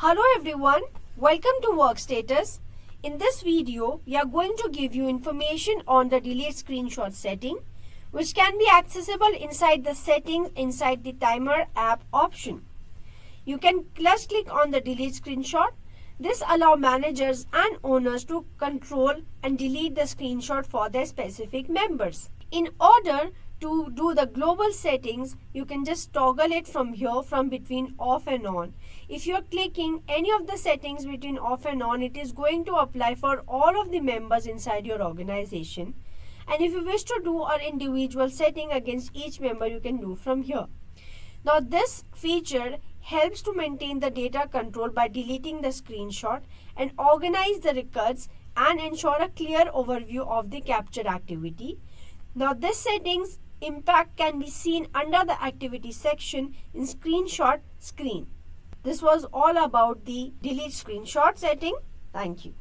Hello everyone, welcome to Workstatus. In this video, we are going to give you information on the delete screenshot setting, which can be accessible inside the settings inside the timer app option. You can just click on the delete screenshot. This allows managers and owners to control and delete the screenshot for their specific members. In order to do the global settings, you can just toggle it from here from between off and on. If you are clicking any of the settings between off and on, it is going to apply for all of the members inside your organization. And if you wish to do an individual setting against each member, you can do from here. Now this feature helps to maintain the data control by deleting the screenshot and organize the records and ensure a clear overview of the captured activity. Now this settings impact can be seen under the activity section in screenshot screen. This was all about the delete screenshot setting. Thank you.